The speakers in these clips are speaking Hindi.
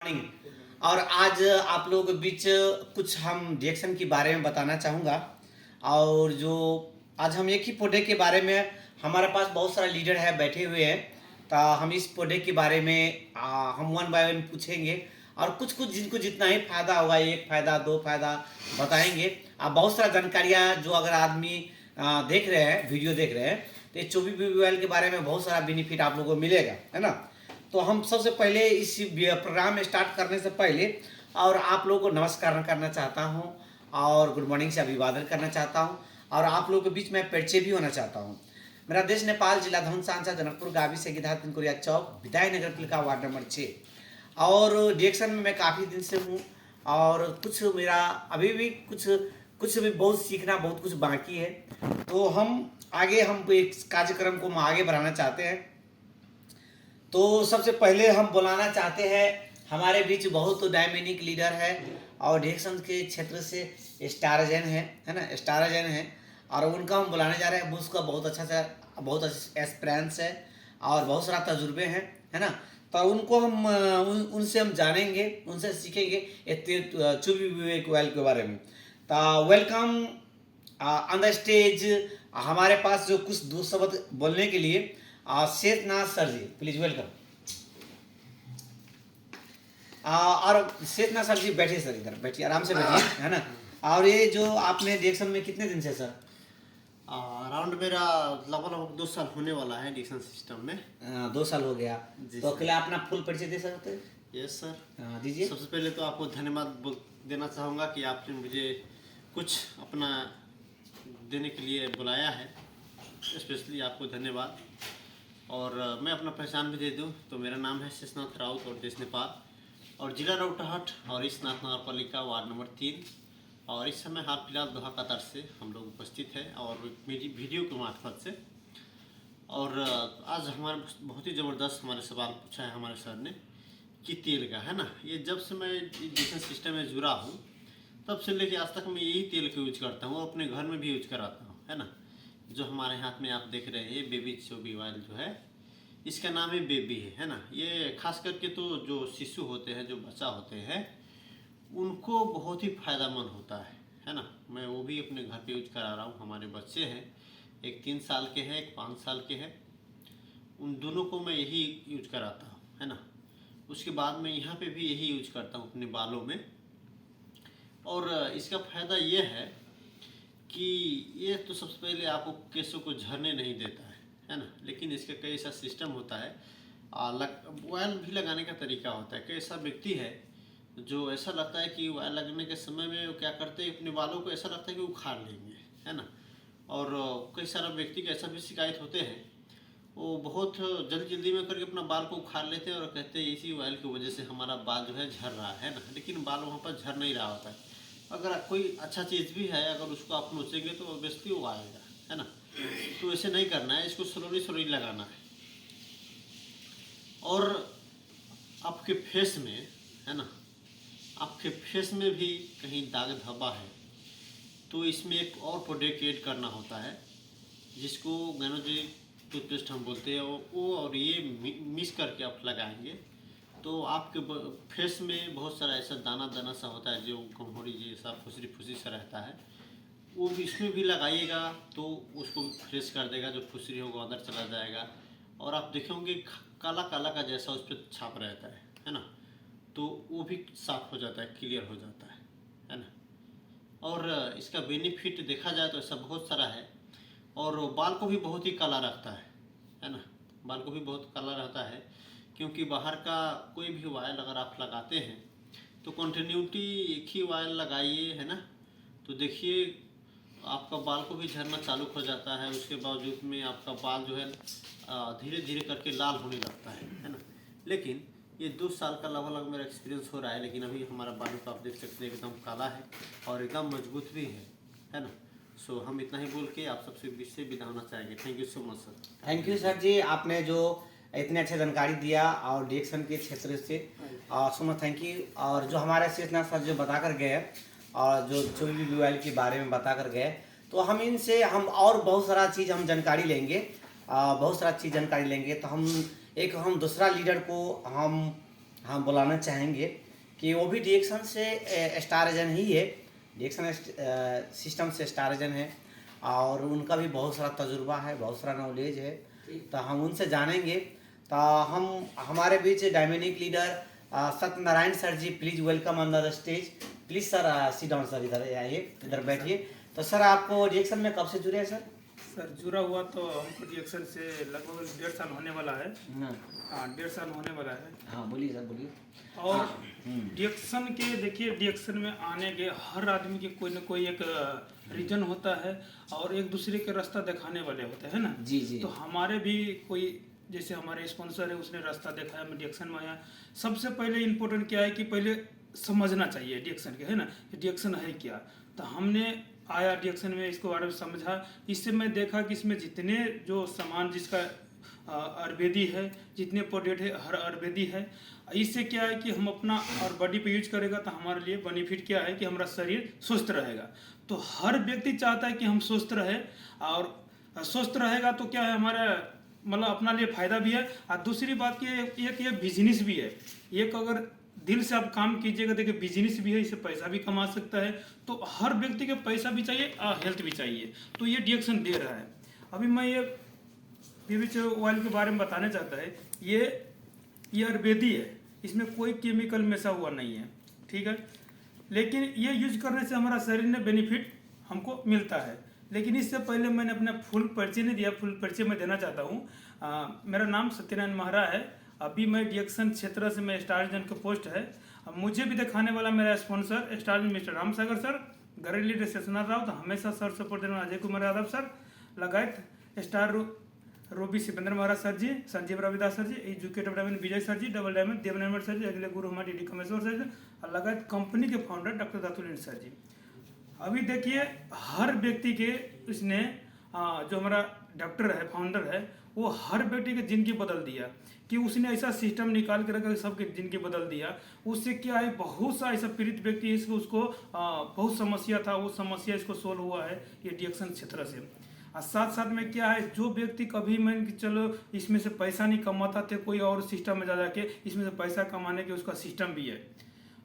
मॉर्निंग। और आज आप लोगों के बीच कुछ हम रिएक्शन के बारे में बताना चाहूँगा। और जो आज हम एक ही प्रोडक्ट के बारे में, हमारे पास बहुत सारे लीडर है बैठे हुए हैं, तो हम इस प्रोडक्ट के बारे में हम वन बाय वन पूछेंगे और कुछ कुछ जिनको जितना ही फायदा होगा, एक फायदा दो फायदा बताएंगे। बहुत सारा जानकारियाँ जो अगर आदमी देख रहे हैं, वीडियो देख रहे हैं, तो ये चौबी BBOL के बारे में बहुत सारा बेनिफिट आप लोगों को मिलेगा, है ना। तो हम सबसे पहले इस प्रोग्राम में स्टार्ट करने से पहले और आप लोगों को नमस्कार करना चाहता हूं और गुड मॉर्निंग से अभिवादन करना चाहता हूं और आप लोगों के बीच में परिचय भी होना चाहता हूं। मेरा देश नेपाल, जिला धनसांचा, जनकपुर, गावी से गिधा, तिनकुरिया चौक, विधायक नगर पालिका, वार्ड नंबर 6। और डिरेक्शन में मैं काफ़ी दिन से हूँ और कुछ मेरा अभी भी कुछ भी बहुत सीखना, बहुत कुछ बाकी है। तो हम एक कार्यक्रम को हम आगे बढ़ाना चाहते हैं। तो सबसे पहले हम बुलाना चाहते हैं, हमारे बीच बहुत डायमेनिक लीडर है और डिरेक्शन के क्षेत्र से स्टारजन है ना, स्टारजन है। और उनका हम बुलाने जा रहे हैं। उसका बहुत अच्छा एक्सपीरियंस है और बहुत सारा तजुर्बे हैं, है ना। तो उनको हम उनसे हम जानेंगे, उनसे सीखेंगे चुबी BBOL के बारे में। तो वेलकम ऑन द स्टेज। हमारे पास जो कुछ दो शब्द बोलने के लिए Sheshnath sir ji, please welcome. और शेषनाथ सर जी बैठिए, सर इधर बैठिए, आराम से बैठिए, है ना। और ये जो आपने डिरेक्शन में कितने दिन से सर? अराउंड मेरा लगभग 2 साल होने वाला है डिरेक्शन सिस्टम में। 2 साल हो गया। तो अकेले अपना फुल परिचय दे सकते हैं? यस सर, दीजिए। सबसे पहले तो आपको धन्यवाद देना चाहूँगा कि आपने मुझे कुछ अपना देने के लिए बुलाया है, स्पेशली आपको धन्यवाद। और मैं अपना पहचान भी दे दूं तो मेरा नाम है शेषनाथ राउत और देश नेपाल और जिला रौटहट और इस नाथ नगर पालिका, वार्ड नंबर 3। और इस समय हाल फिलहाल दोहा कतार से हम लोग उपस्थित हैं और मेरी वीडियो के मार्फत से। और आज हमारे बहुत ही ज़बरदस्त हमारे सवाल पूछा है हमारे सर ने कि तेल का, है ना। ये जब से मैं डिरेक्शन सिस्टम में जुड़ा हूँ तब से लेके आज तक मैं यही तेल का यूज करता हूँ और अपने घर में भी यूज कराता हूँ, है ना। जो हमारे हाथ में आप देख रहे हैं, ये बेबी चौबी ऑयल जो है, इसका नाम ही बेबी है ना। ये खास करके तो जो शिशु होते हैं, जो बच्चा होते हैं, उनको बहुत ही फायदेमंद होता है ना। मैं वो भी अपने घर पे यूज करा रहा हूँ। हमारे बच्चे हैं, एक 3 साल के हैं, एक 5 साल के हैं। उन दोनों को मैं यही यूज कराता हूँ, है ना। उसके बाद मैं यहाँ पे भी यही यूज करता हूँ अपने बालों में। और इसका फ़ायदा ये है कि ये तो सबसे पहले आपको केसों को झड़ने नहीं देता है ना। लेकिन इसका कई ऐसा सिस्टम होता है, ऑयल भी लगाने का तरीका होता है। कई ऐसा व्यक्ति है जो ऐसा लगता है कि ऑयल लगने के समय में वो क्या करते हैं, अपने बालों को ऐसा लगता है कि उखाड़ लेंगे, है ना। और कई सारा व्यक्ति का ऐसा भी शिकायत होते हैं, वो बहुत जल्दी में करके अपना बाल को उखाड़ लेते हैं और कहते हैं इसी ऑयल की वजह से हमारा बाल जो है झड़ रहा है ना। लेकिन बाल वहाँ पर झड़ नहीं रहा होता है। अगर कोई अच्छा चीज़ भी है, अगर उसको आप नोचेंगे तो ऑब्वियसली वो आएगा, है ना। तो ऐसे नहीं करना है, इसको स्लोली लगाना है। और आपके फेस में, है ना, आपके फेस में भी कहीं दाग धब्बा है तो इसमें एक और प्रोडक्ट ऐड करना होता है जिसको गैनोजी टूथपेस्ट हम बोलते हैं। वो और ये मिक्स करके आप लगाएंगे तो आपके फेस में बहुत सारा ऐसा दाना सा होता है जो गमहोरी जैसा फुसरी सा रहता है, वो भी इसमें भी लगाइएगा तो उसको फ्रेश कर देगा। जो फुसरी होगा अंदर चला जाएगा और आप देखेंगे काला का जैसा उस पर छाप रहता है ना। तो वो भी साफ हो जाता है, क्लियर हो जाता है ना। और इसका बेनिफिट देखा जाए तो ऐसा बहुत सारा है। और बाल को भी बहुत ही काला रखता है ना। बाल को भी बहुत काला रहता है क्योंकि बाहर का कोई भी ऑयल अगर आप लगाते हैं तो कंटिन्यूटी एक ही ऑयल लगाइए, है ना। तो देखिए आपका बाल को भी झड़ना चालू हो जाता है। उसके बावजूद में आपका बाल जो है धीरे धीरे करके लाल होने लगता है ना। लेकिन ये 2 साल का लगभग मेरा एक्सपीरियंस हो रहा है, लेकिन अभी हमारा बाल को आप देख सकते हैं एकदम काला है और एकदम मजबूत भी है ना। सो हम इतना ही बोल के आप सबसे बीच से विदा होना चाहेंगे। Thank you so much sir. Thank you sir ji, आपने जो इतने अच्छे जानकारी दिया और डिरेक्शन के क्षेत्र से सो मच थैंक यू। और जो हमारे शेषनाथ सर जो बता कर गए और जो चौबी BBOL के बारे में बता कर गए, तो हम इनसे हम और बहुत सारा चीज़ हम जानकारी लेंगे, बहुत सारा चीज़ जानकारी लेंगे। तो हम दूसरा लीडर को हम हम बुलाना चाहेंगे कि वो भी डिएक्शन से स्टार एजेंट ही है, डिएक्शन सिस्टम से स्टार एजेंट है, और उनका भी बहुत सारा तजुर्बा है, बहुत सारा नॉलेज है। तो हम उनसे जानेंगे। तो हम हमारे बीच dynamic leader Satyanarayan sir ji, please welcome on the stage. Please sir sit down sir, इधर आइए, इधर बैठिए। तो सर आपको डिएक्शन में कब से जुड़े हैं सर? सर जुड़ा हुआ तो हमको डिएक्शन से लगभग 1.5 साल होने वाला है। हाँ 1.5 साल होने वाला है। हाँ, बोलिए सर, बोलिए। और डिएक्शन के देखिए, डिएक्शन में आने के हर आदमी के कोई ना कोई एक रीजन होता है और एक दूसरे के रास्ता दिखाने वाले होते हैं ना। जी जी। तो हमारे भी कोई, जैसे हमारे स्पॉन्सर है, उसने रास्ता दिखाया, मैं डिएक्शन में आया। सबसे पहले इम्पोर्टेंट क्या है कि पहले समझना चाहिए डिएक्शन के, है ना, कि डिएक्शन है क्या। तो हमने आया डिएक्शन में, इसको बारे में समझा। इससे मैं देखा कि इसमें जितने जो सामान जिसका आयुर्वेदी है, जितने प्रोडक्ट है हर आयुर्वेदी है। इससे क्या है कि हम अपना और बॉडी पे यूज करेगा तो हमारे लिए बेनिफिट क्या है कि हमारा शरीर स्वस्थ रहेगा। तो हर व्यक्ति चाहता है कि हम स्वस्थ रहे, और स्वस्थ रहेगा तो क्या है, हमारा मतलब अपना लिए फायदा भी है। और दूसरी बात की एक ये बिजनेस भी है। एक अगर दिल से आप काम कीजिएगा, देखिए बिजनेस भी है, इससे पैसा भी कमा सकता है। तो हर व्यक्ति के पैसा भी चाहिए और हेल्थ भी चाहिए, तो ये डिएक्शन दे रहा है। अभी मैं ये पीविच ऑयल के बारे में बताना चाहता है। ये आयुर्वेदी है, इसमें कोई केमिकल मिला हुआ नहीं है, ठीक है। लेकिन ये यूज करने से हमारा शरीर में बेनिफिट हमको मिलता है। लेकिन इससे पहले मैंने अपना फुल परिचय नहीं दिया, फुल परिचय मैं देना चाहता हूँ। मेरा नाम सत्यनारायण महरा है। अभी मैं डिएक्शन क्षेत्र से, मैं स्टार एजेंट का पोस्ट है। अब मुझे भी दिखाने वाला मेरा sponsor star agent mister Ram Sagar sir, घरेलू लीडर सेशनर राव, तो हमेशा सर सपोर्ट देने वाले अजय कुमार यादव सर, लगायत star ruby Shivendra Maharaj sir ji, Sanjeev Ravidas sir ji, educative diamond Vijay sir ji, double diamond Dev diamond sir ji, अगले गुरु हमारे डी कमेश्वर सर जी, और लगायत कंपनी के फाउंडर डॉक्टर दातुल सर जी। अभी देखिए, हर व्यक्ति के इसने जो हमारा डॉक्टर है, फाउंडर है, वो हर व्यक्ति की जिंदगी बदल दिया। कि उसने ऐसा सिस्टम निकाल के रखा कि सबकी जिंदगी बदल दिया। उससे क्या है, बहुत सा ऐसा पीड़ित व्यक्ति है, इसको उसको बहुत समस्या था, वो समस्या इसको सोल्व हुआ है ये डिएक्शन क्षेत्र से। और साथ साथ में क्या है, जो व्यक्ति कभी मान कि चलो इसमें से पैसा नहीं कमाता थे, कोई और सिस्टम में जा जाके इसमें से पैसा कमाने के उसका सिस्टम भी है।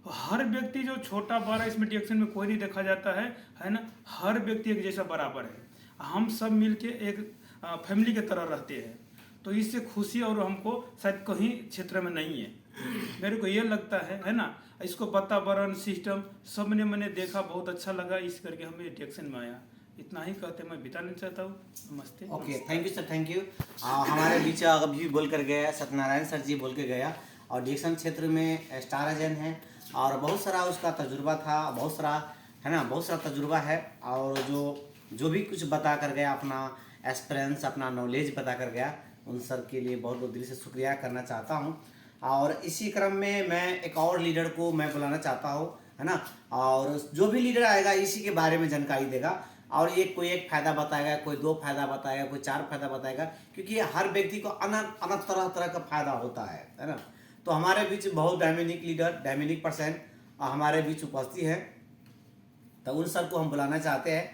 हर व्यक्ति जो छोटा बड़ा इसमें डिएक्शन में कोई नहीं देखा जाता है ना। हर व्यक्ति एक जैसा बराबर है। हम सब मिलके एक फैमिली की तरह रहते हैं। तो इससे खुशी और हमको शायद कहीं क्षेत्र में नहीं है। मेरे को ये लगता है ना। इसको वातावरण सिस्टम सब ने मैंने देखा, बहुत अच्छा लगा, इस करके हमें डिएक्शन में आया। इतना ही कहते मैं बिताना चाहता हूँ। नमस्ते। Okay, thank you sir, thank you. हमारे बीच अभी बोल कर गया सत्यनारायण सर जी, बोल के गया, और डिएक्शन क्षेत्र में स्टार एजेंट हैं, और बहुत सारा उसका तजुर्बा था, बहुत सारा है ना, बहुत सारा तजुर्बा है। और जो भी कुछ बता कर गया, अपना एक्सपीरियंस, अपना नॉलेज बता कर गया, उन सर के लिए बहुत बहुत दिल से शुक्रिया करना चाहता हूँ। और इसी क्रम में मैं एक और लीडर को मैं बुलाना चाहता हूँ, है ना। और जो भी लीडर आएगा इसी के बारे में जानकारी देगा, और ये कोई एक फायदा बताएगा, कोई 2 फायदा बताएगा, कोई 4 फायदा बताएगा, क्योंकि हर व्यक्ति को अलग अलग तरह तरह का फायदा होता है ना। तो हमारे बीच बहुत डायमेनिक लीडर, डायमेनिक पर्सन हमारे बीच उपस्थित है। तो उन सर को हम बुलाना चाहते हैं,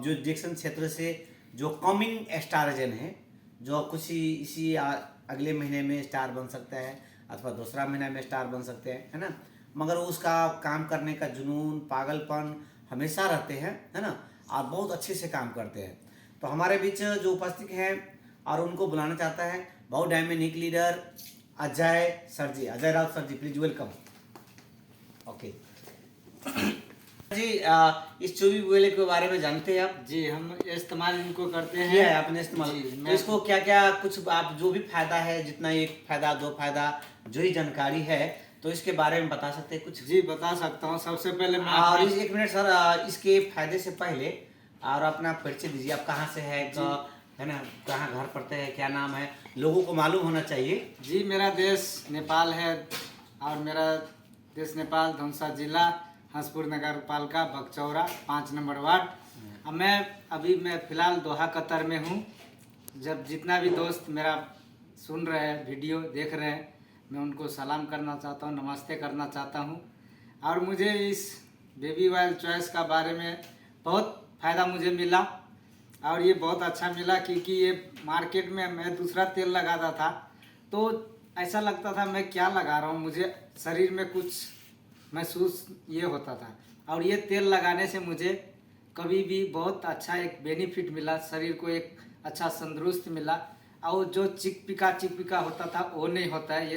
जो डिएक्शन क्षेत्र से जो कमिंग स्टार एजेंट है, जो कुछ इसी अगले महीने में स्टार बन सकता है, अथवा दूसरा महीना में स्टार बन सकते हैं, है ना। मगर उसका काम करने का जुनून, पागलपन हमेशा रहते हैं, है ना, और बहुत अच्छे से काम करते हैं। तो हमारे बीच जो उपस्थित हैं और उनको बुलाना चाहता है, बहुत dynamic leader Ajay sir ji, Ajay Rao sir ji, please welcome. Okay जी, इस चूबी गोले के बारे में जानते हैं आप? जी, हम इस्तेमाल इनको करते हैं। किया है आपने इस्तेमाल? जी, तो इसको क्या क्या कुछ आप जो भी फायदा है, जितना 1 फायदा 2 फायदा जो ही जानकारी है, तो इसके बारे में बता सकते हैं कुछ? जी, बता सकता हूँ। सबसे पहले मैं और 1 मिनट सर, इसके फायदे से पहले और अपना परिचय दीजिए। आप कहाँ से है ना, कहाँ घर पड़ते हैं, क्या नाम है, लोगों को मालूम होना चाहिए। जी, मेरा देश नेपाल है, और मेरा देश नेपाल, धनुषा जिला, हंसपुर नगर पालिका, बगचौरा, 5 नंबर वार्ड। अब मैं फ़िलहाल दोहा कतर में हूँ। जब जितना भी दोस्त मेरा सुन रहे हैं, वीडियो देख रहे हैं, मैं उनको सलाम करना चाहता हूँ, नमस्ते करना चाहता हूँ। और मुझे इस बेबी ऑयल चॉइस का बारे में बहुत फ़ायदा मुझे मिला, और ये बहुत अच्छा मिला, क्योंकि ये मार्केट में मैं दूसरा तेल लगाता था, तो ऐसा लगता था मैं क्या लगा रहा हूँ, मुझे शरीर में कुछ महसूस ये होता था। और ये तेल लगाने से मुझे कभी भी बहुत अच्छा एक बेनिफिट मिला, शरीर को एक अच्छा तंदुरुस्त मिला। और जो चिकपिका होता था वो नहीं होता है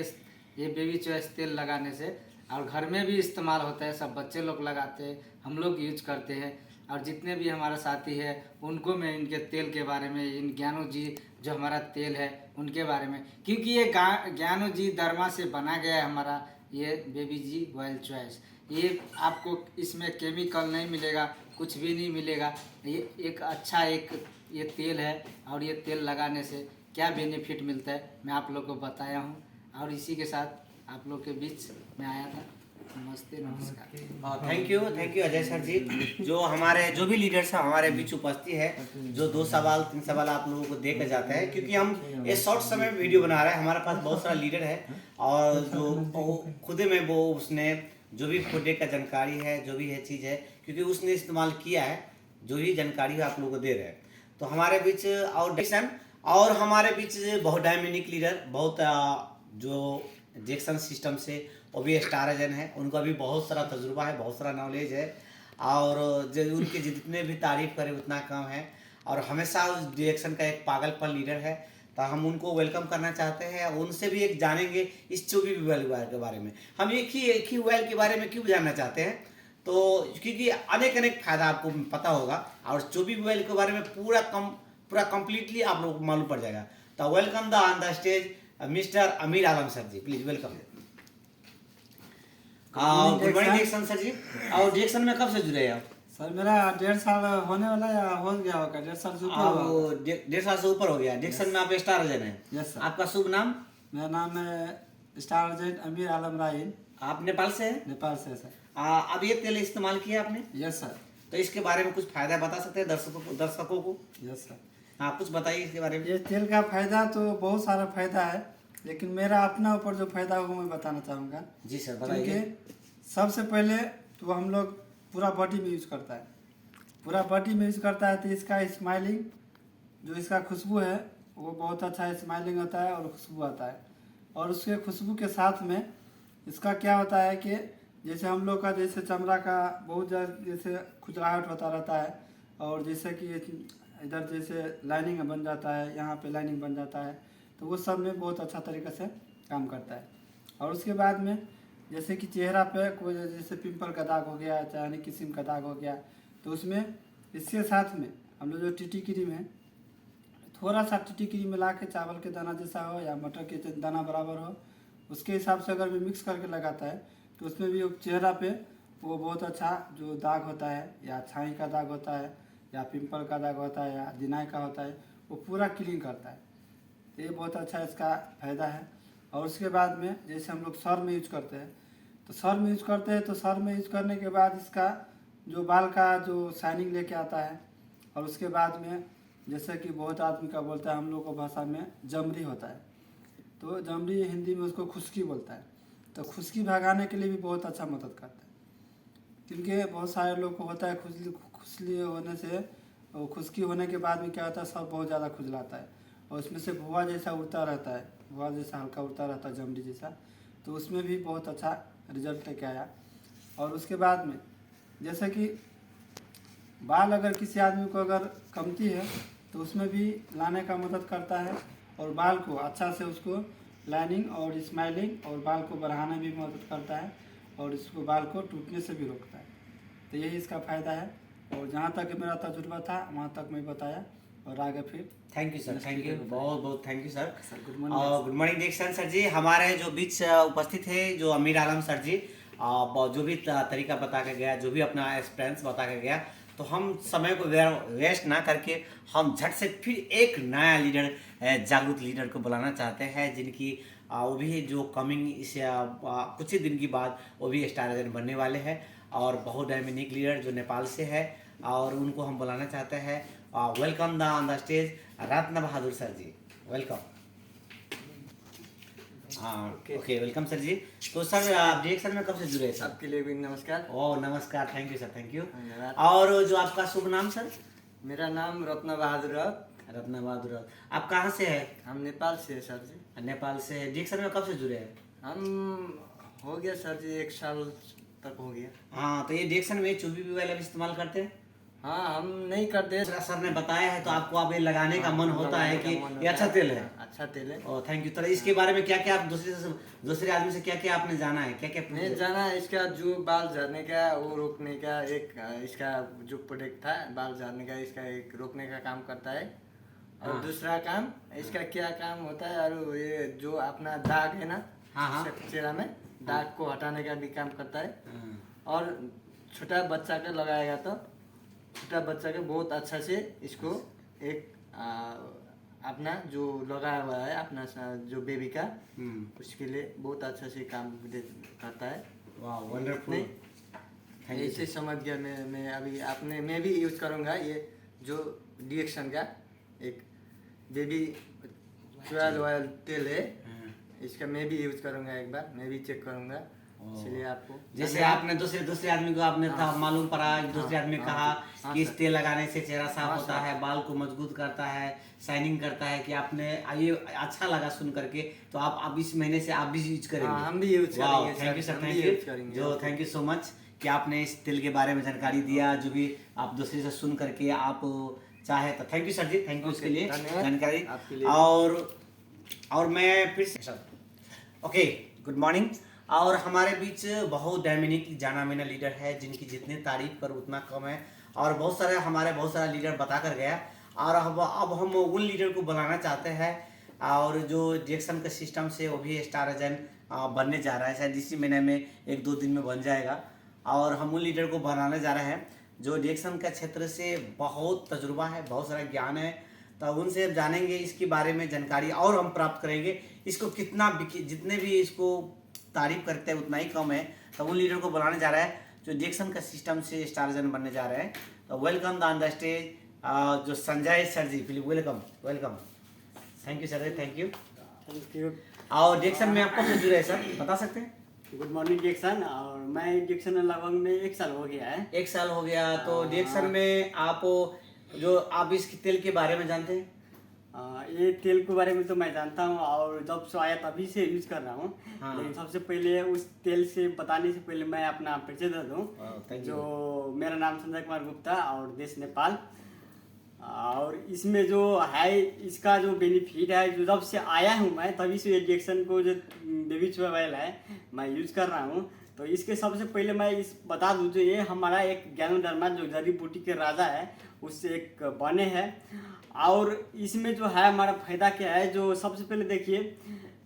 ये बेबी चॉइस तेल लगाने से। और घर में भी इस्तेमाल होता है, सब बच्चे लोग लगाते हैं, हम लोग यूज करते हैं। और जितने भी हमारे साथी हैं उनको मैं इनके तेल के बारे में, इन ज्ञानू जी जो हमारा तेल है उनके बारे में, क्योंकि ये ज्ञानू जी दरमा से बना गया है हमारा ये बेबी जी ऑयल चॉइस। ये आपको इसमें केमिकल नहीं मिलेगा, कुछ भी नहीं मिलेगा। ये एक अच्छा एक ये तेल है। और ये तेल लगाने से क्या बेनिफिट मिलता है मैं आप लोग को बताया हूँ। और इसी के साथ आप लोग के बीच में आया था। नमस्ते, नमस्कार। थैंक यू अजय सर जी। जो हमारे जो भी लीडर्स हैं हमारे बीच उपस्थित है, जो 2 सवाल 3 सवाल आप लोगों को देकर जाते हैं, क्योंकि हम ये शॉर्ट समय में वीडियो बना रहे हैं। हमारे पास बहुत सारा लीडर है और जो खुद में वो उसने जो भी प्रोडक्ट का जानकारी है, जो भी है चीज़ है, क्योंकि उसने इस्तेमाल किया है, जो भी जानकारी आप लोगों को दे रहे हैं। तो हमारे बीच और हमारे बीच बहुत डायमिनिक लीडर, बहुत जो जैक्सन सिस्टम से वो भी स्टार एजेंट है, उनका भी बहुत सारा तजुर्बा है, बहुत सारा नॉलेज है। और जो उनके जितने भी तारीफ करें उतना कम है। और हमेशा उस डायरेक्शन का एक पागलपन लीडर है। तो हम उनको वेलकम करना चाहते हैं। उनसे भी एक जानेंगे इस चोबी वेल के बारे में। हम एक ही वेल के बारे में क्यों जानना चाहते हैं, तो क्योंकि अनेक फायदा आपको पता होगा और चोबी वेल के बारे में पूरा कंप्लीटली आप लोगों को मालूम पड़ जाएगा। तो welcome the on the stage mister Amir Alam sir ji, please welcome. Good morning डिएक्शन सर जी। और डिएक्शन में कब से जुड़े हैं आप? सर मेरा 1.5 साल होने वाला या हो गया होगा, 1.5 साल से ऊपर हुआ होगा। 1.5 साल से ऊपर हो गया। डिएक्शन में आप स्टार एजेंट हैं। Yes sir. आपका शुभ नाम? मेरा नाम है स्टार एजेंट अमीर आलम राइन। आप नेपाल से हैं? नेपाल से सर। अब ये तेल इस्तेमाल किया आपने? Yes sir. तो इसके बारे में कुछ फायदा बता सकते हैं दर्शकों को? Yes sir. हाँ, कुछ बताइए इसके बारे में। ये तेल का फायदा तो बहुत सारा फायदा है, लेकिन मेरा अपना ऊपर जो फायदा होगा मैं बताना चाहूँगा। जी सर, बताइए। क्योंकि सबसे पहले तो हम लोग पूरा बॉडी में यूज करता है, पूरा बॉडी में यूज करता है। तो इसका स्माइलिंग, जो इसका खुशबू है वो बहुत अच्छा स्माइलिंग होता है और खुशबू आता है। और उसके खुशबू के साथ में इसका क्या होता है कि जैसे हम लोग का जैसे चमड़ा का बहुत ज़्यादा जैसे खुजलाहट होता रहता है, और जैसे कि इधर जैसे लाइनिंग बन जाता है, यहाँ पे लाइनिंग बन जाता है, तो वो सब में बहुत अच्छा तरीके से काम करता है। और उसके बाद में जैसे कि चेहरा पे कोई जैसे पिंपल का दाग हो गया, चाहे अन्य किस्म का दाग हो गया, तो उसमें इसके साथ में हम लोग जो टीटी क्रीम है, थोड़ा सा टीटी क्रीम मिला के चावल के दाना जैसा हो या मटर के दाना बराबर हो, उसके हिसाब से अगर भी मिक्स करके लगाता है तो उसमें भी चेहरा पे वो बहुत अच्छा जो दाग होता है, या छाई का दाग होता है, या पिंपल का दाग होता है, या दिनाई का होता है, वो पूरा क्लीन करता है। ये बहुत अच्छा इसका फायदा है। और उसके बाद में जैसे हम लोग सर में यूज करते हैं, तो सर में यूज करते हैं, तो सर में यूज करने के बाद इसका जो बाल का जो शाइनिंग लेके आता है। और उसके बाद में जैसे कि बहुत आदमी का बोलता है, हम लोग को भाषा में जमरी होता है, तो जमरी हिंदी में उसको खुश्की बोलता है। तो खुश्की भगाने के लिए भी बहुत अच्छा मदद करता है, क्योंकि बहुत सारे लोग को होता है खुजली होने से, और खुश्की होने के बाद में क्या होता है, सर बहुत ज़्यादा खुजलाता है और उसमें से भुआ जैसा उड़ता रहता है, भुआ जैसा हल्का उड़ता रहता है, जमरी जैसा। तो उसमें भी बहुत अच्छा रिजल्ट लेके आया। और उसके बाद में जैसे कि बाल अगर किसी आदमी को अगर कमती है तो उसमें भी लाने का मदद करता है, और बाल को अच्छा से उसको लाइनिंग और स्माइलिंग और बाल को बढ़ाने में भी मदद करता है, और इसको बाल को टूटने से भी रोकता है। तो यही इसका फ़ायदा है। और जहाँ तक मेरा तजुर्बा था वहाँ तक मैं बताया, और आगे फिर thank you sir, thank you, बहुत बहुत thank you sir. Good morning. Good morning डिएक्शन सर जी। हमारे जो बीच उपस्थित है जो अमीर आलम सर जी, जो भी तरीका बता के गया, जो भी अपना एक्सपीरियंस बता के गया, तो हम समय को वेस्ट ना करके हम झट से फिर एक नया लीडर, जागरूक लीडर को बुलाना चाहते हैं, जिनकी वो भी जो कमिंग इस कुछ ही दिन के बाद वो भी स्टार एजेंट बनने वाले हैं, और बहुत डायमिनिक लीडर जो नेपाल से है, और उनको हम बुलाना चाहते हैं। Welcome the on the stage Ratna Bahadur sir ji, welcome. Okay, welcome sir ji. तो सर आप डिएक्शन में कब से जुड़े सर? आपके लिए भी नमस्कार। ओह नमस्कार, thank you sir, thank you. धन्यवाद। और जो आपका शुभ नाम सर? मेरा नाम रत्न बहादुर। रत्न बहादुर। आप कहाँ से है? हम नेपाल से है सर जी। नेपाल से डिएक्शन में कब से जुड़े हैं? हम हो गया सर जी 1 साल तक हो गया। हाँ, तो ये डिएक्शन में चुबी वाला भी इस्तेमाल करते हैं? हाँ, हम नहीं करते। सर ने बताया है तो आपको अब ये लगाने का मन होता है कि ये अच्छा तेल है? अच्छा तेल है। ओह, थैंक यू। तो इसके बारे में क्या क्या आप दूसरे आदमी से क्या क्या आपने जाना है, क्या क्या नहीं जाना, इसका जो बाल झड़ने का वो रोकने का एक इसका जो प्रोडक्ट था बाल झड़ने का, इसका एक रोकने का काम करता है। और हाँ। दूसरा काम इसका क्या काम होता है, और ये जो अपना दाग है ना हाँ। चेहरा में दाग को हटाने का भी काम करता है। हाँ। और छोटा बच्चा का लगाएगा तो छोटा बच्चा के बहुत अच्छा से इसको एक अपना जो लगाया हुआ है अपना जो बेबी का उसके लिए बहुत अच्छा से काम करता है। वाह, वंडरफुल। Thank you. ऐसे समझ गया मैं अभी मैं भी यूज करूँगा ये जो डिएक्शन का एक बेबी ऑयल तेल है, इसका मैं भी यूज करूँगा, एक बार मैं भी चेक करूँगा, इसलिए आपको जैसे आपने दूसरे आदमी को आपने मालूम पड़ा, दूसरे आदमी ने कहा कि इस तेल लगाने से चेहरा साफ होता है, बाल को मजबूत करता है, शाइनिंग करता है, कि आपने ये अच्छा लगा सुन करके, तो आप अब इस महीने से आप भी यूज करेंगे? हम भी यूज करेंगे। Thank you sir, thank you. Thank you so much कि आपने इस तेल के बारे में जानकारी दिया, जो भी आप दूसरे से सुन करके आप चाहे तो thank you sir ji, thank you उसके लिए जानकारी। और मैं फिर से ओके, गुड मॉर्निंग। और हमारे बीच बहुत डायमिनिक जाना माना लीडर है जिनकी जितनी तारीफ करो उतना कम है, और बहुत सारा लीडर बता कर गया, और अब हम उन लीडर को बनाना चाहते हैं, और जो डिएक्शन के सिस्टम से वो भी स्टार एजेंट बनने जा रहा है, शायद इसी महीने में 1-2 दिन में बन जाएगा। और हम उन लीडर को बनाने जा रहे हैं जो डिएक्शन का क्षेत्र से बहुत तजुर्बा है, बहुत सारा ज्ञान है, तो उनसे जानेंगे इसके बारे में जानकारी और हम प्राप्त करेंगे। इसको कितना जितने भी इसको तारीफ करते हैं उतना ही कम है, तो उन लीडर को बुलाने जा रहा है जो डिएक्शन का सिस्टम से स्टार एजेंट बनने जा रहे हैं। तो वेलकम ऑन द स्टेज जो Sanjay sir ji, please welcome. Thank you sir, thank you. और डिएक्शन में आप कब से जुड़े हैं सर, बता सकते हैं? गुड मॉर्निंग डिएक्शन। और मैं डिएक्शन में लगभग में 1 साल हो गया है। 1 साल हो गया। तो डिएक्शन में आप इस तेल के बारे में जानते हैं? ये तेल के बारे में तो मैं जानता हूँ, और जब से आया तभी से यूज कर रहा हूँ। हाँ। लेकिन सबसे पहले उस तेल से बताने से पहले मैं अपना परिचय दे दूँ। जो मेरा नाम संजय कुमार गुप्ता और देश नेपाल। और इसमें जो है इसका जो बेनिफिट है, जो जब से आया हूँ मैं तभी से ये डिएक्शन को जो बेबी ऑयल है मैं यूज कर रहा हूँ। तो इसके सबसे पहले मैं बता दूँ, जो ये हमारा एक ज्ञानोधर्मा जो जड़ी बूटी के राजा है उससे एक बने हैं। और इसमें जो है हमारा फायदा क्या है, जो सबसे पहले देखिए,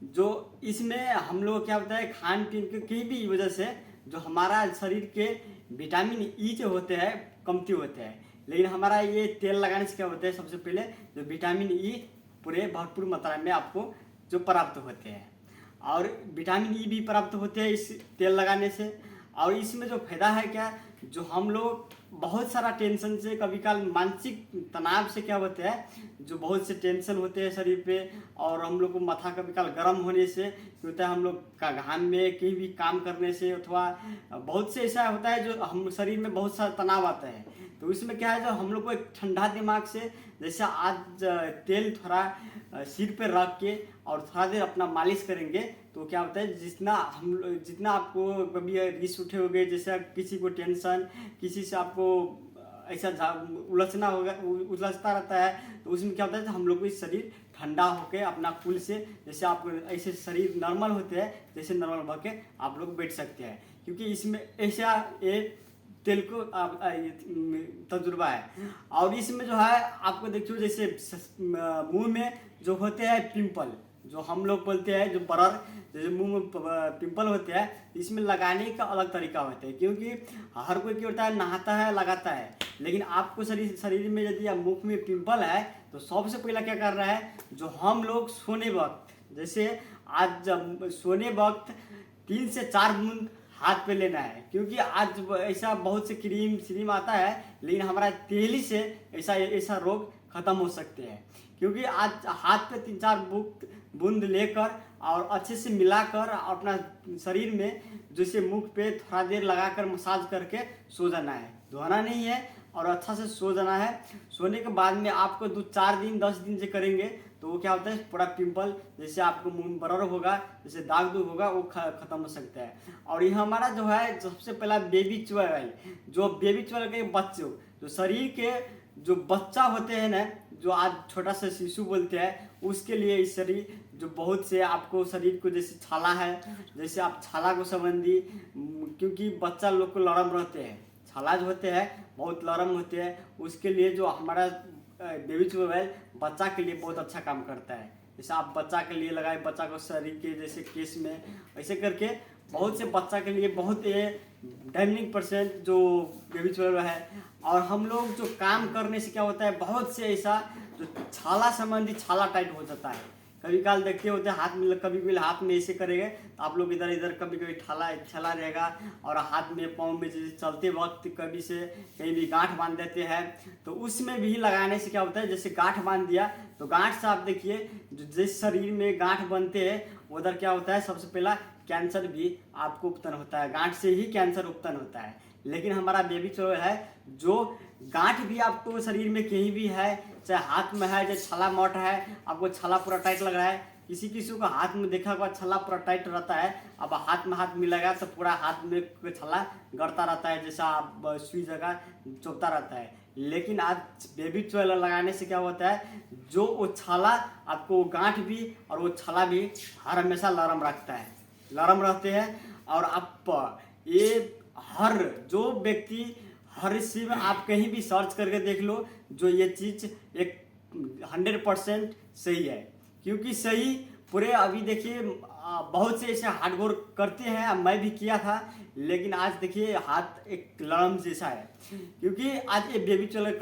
जो इसमें हम लोग क्या होता है खान पीन की भी वजह से जो हमारा शरीर के विटामिन ई जो होते हैं कमती होते हैं, लेकिन हमारा ये तेल लगाने से क्या होता है, सबसे पहले जो विटामिन ई पूरे भरपूर मात्रा में आपको जो प्राप्त होते हैं, और विटामिन ई भी प्राप्त होते हैं इस तेल लगाने से। और इसमें जो फायदा है क्या, जो हम लोग बहुत सारा टेंशन से कभी काल मानसिक तनाव से क्या होते हैं, जो बहुत से टेंशन होते हैं शरीर पे, और हम लोग को माथा कभी काल गर्म होने से होता है, हम लोग का घाम में कहीं भी काम करने से, अथवा बहुत से ऐसा होता है जो हम शरीर में बहुत सारा तनाव आता है। तो इसमें क्या है, जो हम लोग को एक ठंडा दिमाग से, जैसे आज तेल थोड़ा सिर पे रख के और थोड़ा देर अपना मालिश करेंगे, तो क्या होता है जितना आपको कभी रिस उठे होगे, जैसे किसी को टेंशन, किसी से आपको ऐसा उलझता रहता है, तो उसमें क्या होता है हम लोग को शरीर ठंडा होके अपना कूल से, जैसे आप ऐसे शरीर नॉर्मल होते हैं जैसे नॉर्मल होके आप लोग बैठ सकते हैं, क्योंकि इसमें ऐसा ये तेल को तजुर्बा है। और इसमें जो है आपको देखियो, जैसे मुंह में जो होते हैं पिंपल, जो हम लोग बोलते हैं जो बरर, जैसे मुंह में पिंपल होते हैं, इसमें लगाने का अलग तरीका होता है, क्योंकि हर कोई क्या होता है नहाता है लगाता है, लेकिन आपको शरीर में यदि मुख में पिंपल है तो सबसे पहला क्या कर रहा है, जो हम लोग सोने वक्त, जैसे आज जब सोने वक्त 3 से 4 बूंद हाथ पे लेना है, क्योंकि आज ऐसा बहुत से क्रीम आता है, लेकिन हमारा तेल ही से ऐसा रोग खत्म हो सकते हैं। क्योंकि आज हाथ पे 3-4 बूंद लेकर और अच्छे से मिलाकर अपना शरीर में जैसे मुख पे थोड़ा देर लगाकर मसाज करके सो जाना है, धोना नहीं है, और अच्छा से सो जाना है। सोने के बाद में आपको 2-4 दिन 10 दिन से करेंगे तो वो क्या होता है पूरा पिंपल जैसे आपको मुंह बरर होगा, जैसे दाग दूग होगा वो खत्म हो सकता है। और ये हमारा जो है सबसे पहला बेबी च्युअल, जो बेबी च्युअल के बच्चों जो शरीर के जो बच्चा होते हैं ना, जो आज छोटा सा शिशु बोलते हैं, उसके लिए इस शरीर जो बहुत से आपको शरीर को जैसे छाला है, जैसे आप छाला को संबंधी, क्योंकि बच्चा लोग को नरम रहते हैं, छाला जो होते हैं बहुत नरम होते हैं, उसके लिए जो हमारा बेबी च्युअल बच्चा के लिए बहुत अच्छा काम करता है। जैसे आप बच्चा के लिए लगाए, बच्चा को शरीर के जैसे केस में ऐसे करके बहुत से बच्चा के लिए बहुत 90% जो बेबी च्युअल है। और हम लोग जो काम करने से क्या होता है, बहुत से ऐसा जो छाला संबंधी छाला टाइट हो जाता है। कभी काल देखते होते हैं हाथ में, कभी कभी हाथ में ऐसे करेंगे तो आप लोग इधर इधर कभी कभी छाला रहेगा, और हाथ में पाँव में जैसे चलते वक्त कभी से कहीं भी गांठ बांध देते हैं, तो उसमें भी लगाने से क्या होता है, जैसे गांठ बांध दिया तो गांठ से आप देखिए जिस शरीर में गांठ बनते हैं उधर क्या होता है, सबसे पहला कैंसर भी आपको उत्पन्न होता है, गांठ से ही कैंसर उत्पन्न होता है। लेकिन हमारा बेबी च्युअल है जो गांठ भी आपको शरीर में कहीं भी है, चाहे हाथ में है, चाहे छाला मोट है, आपको छाला पूरा टाइट लग रहा है, किसी किसी को हाथ में देखा हुआ छाला पूरा टाइट रहता है, अब हाथ में हाथ मिलेगा तो पूरा हाथ में छाला गड़ता रहता है, जैसा आप सुई जगह चुभता रहता है। लेकिन आज बेबी च्युअल लगाने से क्या होता है, जो वो छाला आपको गांठ भी और वो छाला भी हर हमेशा नरम रखता है, नरम रहते हैं। और आप ये हर जो व्यक्ति हर चीज में आप कहीं भी सर्च करके देख लो, जो ये चीज़ एक 100% सही है, क्योंकि सही पूरे अभी देखिए बहुत से ऐसे हार्डवर्क करते हैं, मैं भी किया था, लेकिन आज देखिए हाथ एक लड़म जैसा है, क्योंकि आज ये बेबी च्युअल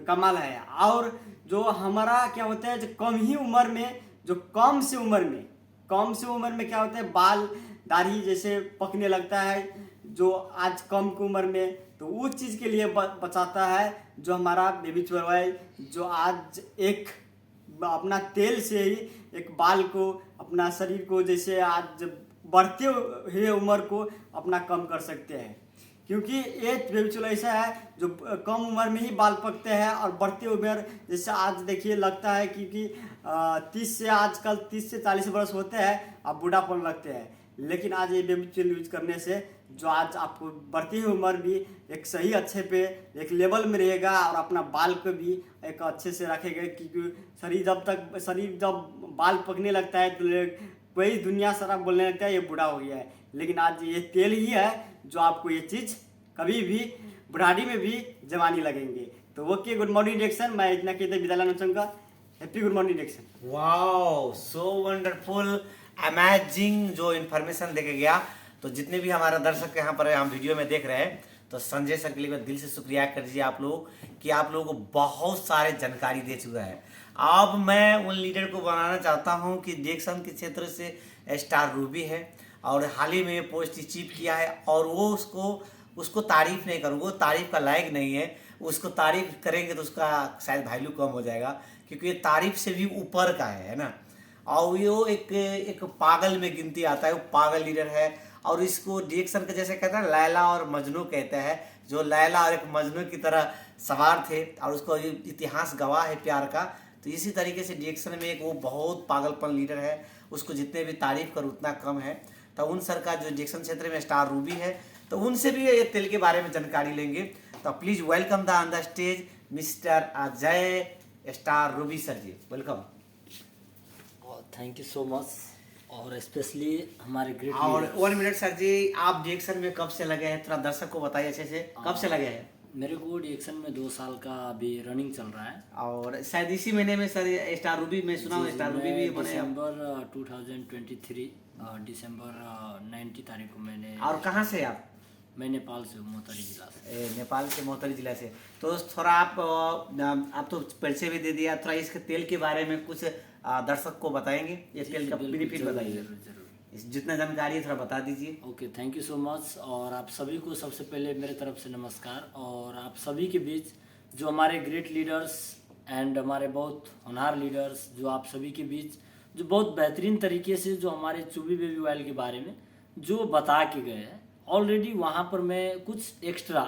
कमाल है। और जो हमारा क्या होता है, जो कम ही उम्र में, जो कम से उम्र में क्या होता है, बाल दाढ़ी जैसे पकने लगता है, जो आज कम की उम्र में, तो उस चीज़ के लिए बचाता है जो हमारा बेबी च्युअल, जो आज एक अपना तेल से ही एक बाल को, अपना शरीर को, जैसे आज बढ़ते हुए उम्र को अपना कम कर सकते हैं। क्योंकि ये बेबी च्युअल ऐसा है जो कम उम्र में ही बाल पकते हैं, और बढ़ते उम्र जैसे आज देखिए लगता है, क्योंकि 30 से आजकल 30 से 40 वर्ष होते हैं, अब बूढ़ापन लगते हैं। लेकिन आज ये बेबी च्युअल यूज करने से जो आज आपको बढ़ती हुई उम्र भी एक सही अच्छे पे एक लेवल में रहेगा, और अपना बाल को भी एक अच्छे से रखेगा, क्योंकि शरीर जब बाल पकने लगता है तो वही दुनिया सारा बोलने लगता है ये बूढ़ा हो गया है। लेकिन आज ये तेल ही है जो आपको ये चीज़ कभी भी बुढ़ाड़ी में भी जवानी लगेंगे। तो ओके, गुड मॉर्निंग डिएक्शन, मैं इतना कहते विदा लेना चाहूँगा। हैप्पी गुड मॉर्निंग डिएक्शन। वाओ, सो वंडरफुल, अमेजिंग जो इन्फॉर्मेशन देके गया। तो जितने भी हमारा दर्शक यहाँ पर हम वीडियो में देख रहे हैं, तो संजय सर के लिए मैं दिल से शुक्रिया कर दीजिए आप लोग कि आप लोगों को बहुत सारे जानकारी दे चुका है। अब मैं उन लीडर को बनाना चाहता हूँ कि डिएक्शन के क्षेत्र से स्टार रूबी है, और हाल ही में पोस्ट अचीव किया है, और वो उसको तारीफ नहीं करूँगा, तारीफ का लायक नहीं है। उसको तारीफ करेंगे तो उसका शायद वैल्यू कम हो जाएगा, क्योंकि ये तारीफ से भी ऊपर का है ना। और वो एक पागल में गिनती आता है, वो पागल लीडर है। और इसको डिएक्शन के जैसे कहते हैं लैला और मजनू कहते हैं, जो लैला और एक मजनू की तरह सवार थे, और उसको इतिहास गवाह है प्यार का। तो इसी तरीके से डिएक्शन में एक वो बहुत पागलपन लीडर है, उसको जितने भी तारीफ करो उतना कम है। तो उन सर का जो डिएक्शन क्षेत्र में स्टार रूबी है, तो उनसे भी ये तेल के बारे में जानकारी लेंगे। तो please welcome on the stage mister Ajay star ruby sir ji, welcome. Thank you so much, और स्पेशली हमारे ग्रेट और 1 मिनट सर जी, आप डिएक्शन में कब से लगे हैं, थोड़ा दर्शक को बताइए अच्छे से, कब से लगे हैं? मेरे को डिएक्शन में 2 साल का अभी रनिंग चल रहा है, और शायद इसी महीने में सर स्टार रूबी में सुना हूँ, स्टार रूबी भी बने। दिसंबर 2023 दिसंबर 90 तारीख को मैंने। और कहाँ से आप? मैं नेपाल से हूँ, मोहतरी जिला से। नेपाल के मोहतरी जिला से। तो थोड़ा आप तो परिचय भी दे दिया, थोड़ा इसके तेल के बारे में कुछ दर्शक को बताएंगे, ये तेल का बेनिफिट बताइए, जरूर। जितना जानकारी है थोड़ा बता दीजिए। Okay, thank you so much. और आप सभी को सबसे पहले मेरे तरफ से नमस्कार। और आप सभी के बीच जो हमारे ग्रेट लीडर्स एंड हमारे बहुत होनहार लीडर्स, जो आप सभी के बीच जो बहुत बेहतरीन तरीके से जो हमारे चुबी बेबी ऑयल के बारे में जो बता के गए हैं, ऑलरेडी वहाँ पर मैं कुछ एक्स्ट्रा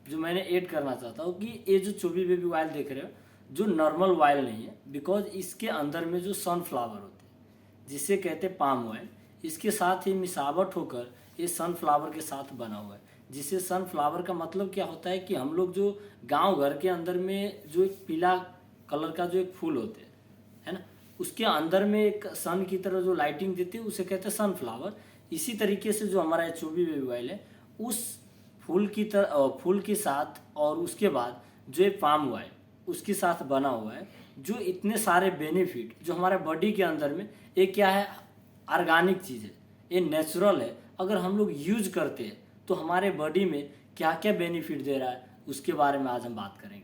जो मैंने ऐड करना चाहता हूँ कि ये जो चुबी बेबी ऑयल देख रहे हो, जो नॉर्मल ऑयल नहीं है, बिकॉज इसके अंदर में जो सनफ्लावर होते हैं जिसे कहते हैं पाम ऑयल, इसके साथ ही मिसावट होकर ये सनफ्लावर के साथ बना हुआ है। जिसे सनफ्लावर का मतलब क्या होता है कि हम लोग जो गांव घर के अंदर में जो एक पीला कलर का जो एक फूल होते हैं, है ना, उसके अंदर में एक सन की तरह जो लाइटिंग देती है उसे कहते हैं सनफ्लावर। इसी तरीके से जो हमारा चोबी बेबी ऑयल है उस फूल के साथ और उसके बाद जो एक पाम ऑयल उसके साथ बना हुआ है, जो इतने सारे बेनिफिट जो हमारे बॉडी के अंदर में, ये क्या है, ऑर्गेनिक चीज़ है, ये नेचुरल है। अगर हम लोग यूज करते हैं तो हमारे बॉडी में क्या क्या बेनिफिट दे रहा है उसके बारे में आज हम बात करेंगे।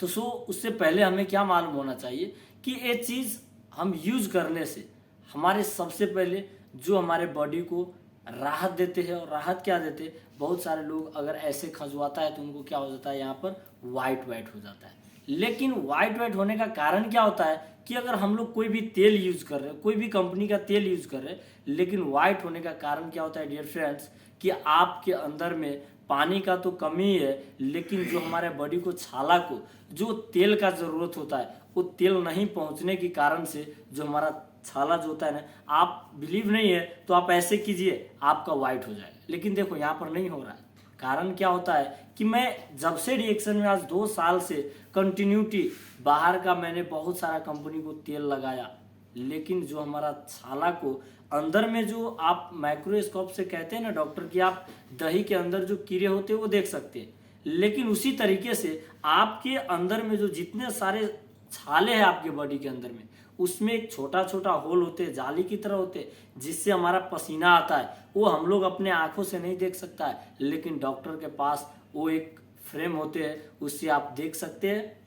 तो उससे पहले हमें क्या मालूम होना चाहिए कि ये चीज़ हम यूज करने से हमारे सबसे पहले जो हमारे बॉडी को राहत देते हैं। और राहत क्या देते हैं, बहुत सारे लोग अगर ऐसे खजुआता है तो उनको क्या हो जाता है, यहाँ पर वाइट हो जाता है। लेकिन वाइट होने का कारण क्या होता है कि अगर हम लोग कोई भी तेल यूज कर रहे हैं, कोई भी कंपनी का तेल यूज कर रहे हैं, लेकिन वाइट होने का कारण क्या होता है डियर फ्रेंड्स, कि आपके अंदर में पानी का तो कमी है, लेकिन जो हमारे बॉडी को, छाला को जो तेल का ज़रूरत होता है वो तेल नहीं पहुंचने के कारण से जो हमारा छाला जो होता है ना, आप बिलीव नहीं है तो आप ऐसे कीजिए, आपका वाइट हो जाएगा। लेकिन देखो यहाँ पर नहीं हो रहा है। कारण क्या होता है कि मैं जब से रिएक्शन में आज 2 साल से कंटिन्यूटी बाहर का मैंने बहुत सारा कंपनी को तेल लगाया, लेकिन जो हमारा छाला को अंदर में जो आप माइक्रोस्कोप से कहते हैं ना डॉक्टर कि आप दही के अंदर जो कीड़े होते हैं वो देख सकते हैं, लेकिन उसी तरीके से आपके अंदर में जो जितने सारे छाले हैं आपके बॉडी के अंदर में, उसमें एक छोटा छोटा होल होते हैं, जाली की तरह होते हैं, जिससे हमारा पसीना आता है। वो हम लोग अपने आंखों से नहीं देख सकता है, लेकिन डॉक्टर के पास वो एक फ्रेम होते हैं, उससे आप देख सकते हैं।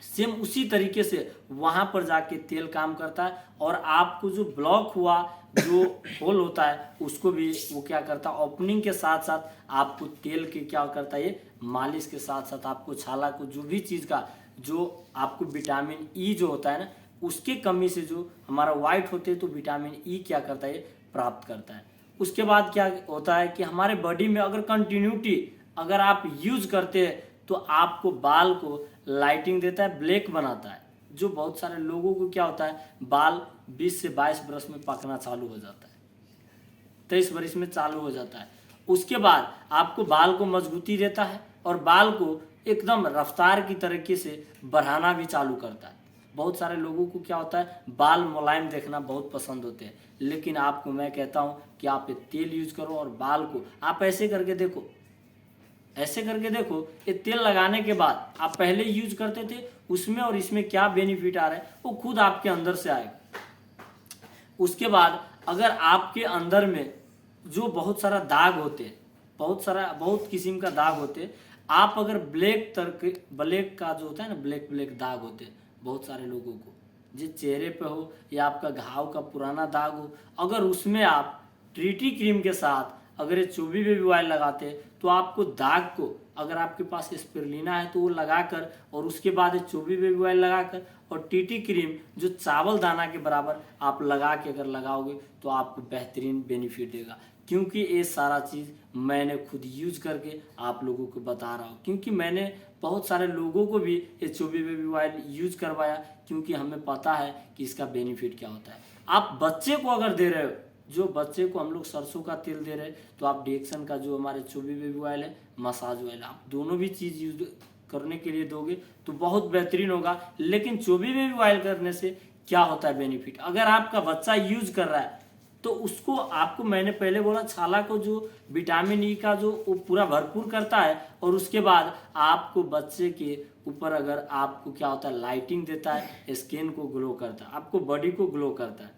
सेम उसी तरीके से वहां पर जाके तेल काम करता है और आपको जो ब्लॉक हुआ जो होल होता है उसको भी वो क्या करता है, ओपनिंग के साथ साथ आपको तेल के क्या करता है, ये मालिश के साथ साथ आपको छाला को जो भी चीज़ का जो आपको विटामिन ई जो होता है ना, उसके कमी से जो हमारा वाइट होते हैं तो विटामिन ई क्या करता है, प्राप्त करता है। उसके बाद क्या होता है कि हमारे बॉडी में अगर कंटिन्यूटी अगर आप यूज करते हैं तो आपको बाल को लाइटिंग देता है, ब्लैक बनाता है। जो बहुत सारे लोगों को क्या होता है, बाल 20 से 22 बरस में पकना चालू हो जाता है, 23 बरस में चालू हो जाता है। उसके बाद आपको बाल को मजबूती देता है और बाल को एकदम रफ्तार की तरीके से बढ़ाना भी चालू करता है। बहुत सारे लोगों को क्या होता है, बाल मुलायम देखना बहुत पसंद होते हैं, लेकिन आपको मैं कहता हूं कि आप ये तेल यूज करो और बाल को आप ऐसे करके देखो, ऐसे करके देखो। ये तेल लगाने के बाद आप पहले यूज करते थे उसमें और इसमें क्या बेनिफिट आ रहा है वो खुद आपके अंदर से आएगा। उसके बाद अगर आपके अंदर में जो बहुत सारा दाग होते हैं, बहुत किस्म का दाग होते हैं, आप अगर ब्लैक का जो होता है ना, ब्लैक दाग होते हैं बहुत सारे लोगों को, जिस चेहरे पे हो या आपका घाव का पुराना दाग हो, अगर उसमें आप ट्रीटी क्रीम के साथ अगर ये चोबी बेबी ऑयल लगाते हैं तो आपको दाग को, अगर आपके पास स्पिरुलिना है तो वो लगाकर और उसके बाद ये चोबी बेबी ऑयल लगाकर और टीटी क्रीम जो चावल दाना के बराबर आप लगा के अगर लगाओगे तो आपको बेहतरीन बेनिफिट देगा। क्योंकि ये सारा चीज़ मैंने खुद यूज करके आप लोगों को बता रहा हूँ, क्योंकि मैंने बहुत सारे लोगों को भी ये चोबी बेबी ऑयल यूज करवाया, क्योंकि हमें पता है कि इसका बेनिफिट क्या होता है। आप बच्चे को अगर दे रहे हो, जो बच्चे को हम लोग सरसों का तेल दे रहे हैं, तो आप डिएक्शन का जो हमारे चोबी बेबी ऑयल है, मसाज ऑयल, आप दोनों भी चीज़ यूज करने के लिए दोगे तो बहुत बेहतरीन होगा। लेकिन चोबी बेबी ऑयल करने से क्या होता है बेनिफिट, अगर आपका बच्चा यूज कर रहा है तो उसको, आपको मैंने पहले बोला, छाला को जो विटामिन ई का जो वो पूरा भरपूर करता है और उसके बाद आपको बच्चे के ऊपर अगर आपको क्या होता है, लाइटिंग देता है, स्किन को ग्लो करता है, आपको बॉडी को ग्लो करता है।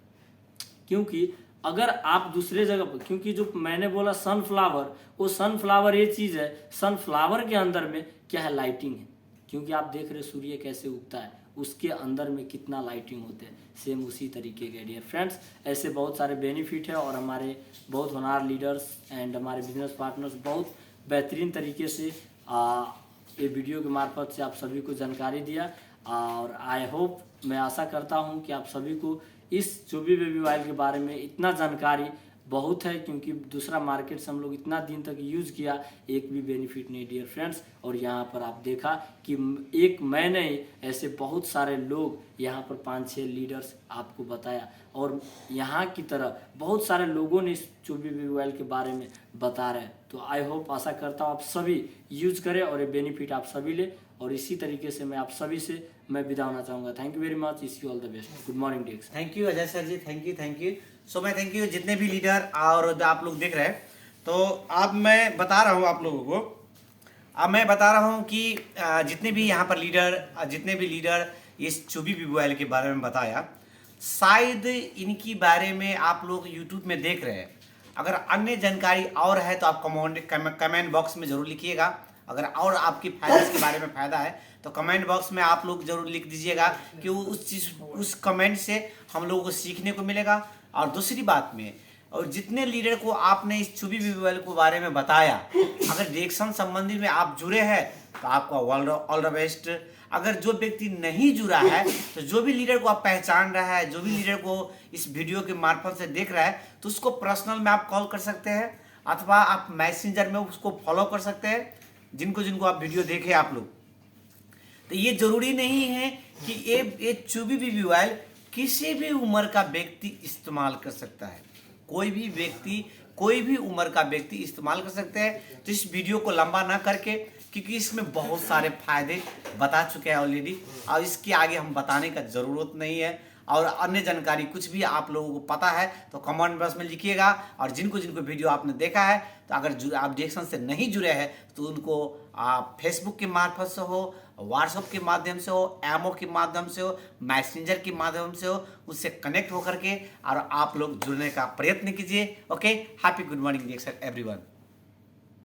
क्योंकि अगर आप दूसरे जगह पर, क्योंकि जो मैंने बोला सनफ्लावर, वो सनफ्लावर ये चीज़ है, सनफ्लावर के अंदर में क्या है, लाइटिंग है। क्योंकि आप देख रहे सूर्य कैसे उगता है, उसके अंदर में कितना लाइटिंग होते हैं, सेम उसी तरीके के डियर फ्रेंड्स ऐसे बहुत सारे बेनिफिट है। और हमारे बहुत होनहार लीडर्स एंड हमारे बिजनेस पार्टनर्स बहुत बेहतरीन तरीके से ये वीडियो के मार्फत से आप सभी को जानकारी दिया। और आई होप, मैं आशा करता हूं कि आप सभी को इस चोबी बेबी ऑयल के बारे में इतना जानकारी बहुत है, क्योंकि दूसरा मार्केट से हम लोग इतना दिन तक यूज़ किया, एक भी बेनिफिट नहीं डियर फ्रेंड्स। और यहाँ पर आप देखा कि एक मैंने ऐसे बहुत सारे लोग यहाँ पर 5-6 लीडर्स आपको बताया, और यहाँ की तरह बहुत सारे लोगों ने इस चुबी बेबी ऑयल के बारे में बता रहे हैं। तो आई होप, आशा करता हूँ आप सभी यूज़ करें और ये बेनिफिट आप सभी ले। और इसी तरीके से मैं आप सभी से मैं विदा होना चाहूँगा। Thank you very much, wish you all the best. Good morning dear. Thank you Ajay sir ji, thank you. So मैं थैंक यू जितने भी लीडर और जो आप लोग देख रहे हैं। तो अब मैं बता रहा हूँ आप लोगों को, अब मैं बता रहा हूँ कि जितने भी यहाँ पर लीडर इस चुबी बेबी ऑयल के बारे में बताया, शायद इनकी बारे में आप लोग यूट्यूब में देख रहे हैं। अगर अन्य जानकारी और है तो आप कमेंट बॉक्स में ज़रूर लिखिएगा। अगर और आपकी फायदा के बारे में फ़ायदा है तो कमेंट बॉक्स में आप लोग ज़रूर लिख दीजिएगा, कि उस कमेंट से हम लोगों को सीखने को मिलेगा। और दूसरी बात में, और जितने लीडर को आपने इस चुबी बेबी ऑयल के बारे में बताया, अगर रिएक्शन संबंधी में आप जुड़े हैं तो आपका ऑल द बेस्ट। अगर जो व्यक्ति नहीं जुड़ा है, तो जो भी लीडर को आप पहचान रहा है, जो भी लीडर को इस वीडियो के मार्फत से देख रहा है, तो उसको पर्सनल में आप कॉल कर सकते हैं, अथवा आप मैसेंजर में उसको फॉलो कर सकते हैं, जिनको आप वीडियो देखे आप लोग। तो ये जरूरी नहीं है कि ये चुबी बेबी ऑयल किसी भी उम्र का व्यक्ति इस्तेमाल कर सकता है। कोई भी व्यक्ति, कोई भी उम्र का व्यक्ति इस्तेमाल कर सकते हैं। तो इस वीडियो को लंबा ना करके, क्योंकि इसमें बहुत सारे फायदे बता चुके हैं ऑलरेडी, और इसके आगे हम बताने का ज़रूरत नहीं है। और अन्य जानकारी कुछ भी आप लोगों को पता है तो कमेंट बॉक्स में लिखिएगा। और जिनको वीडियो आपने देखा है, तो अगर आप डिएक्शन से नहीं जुड़े हैं तो उनको आप फेसबुक के मार्फत से हो, व्हाट्सएप के माध्यम से हो, एमओ के माध्यम से हो, मैसेंजर के माध्यम से हो, उससे कनेक्ट होकर के और आप लोग जुड़ने का प्रयत्न कीजिए। ओके, हैप्पी गुड मॉर्निंग डिएक्शन एवरीवन।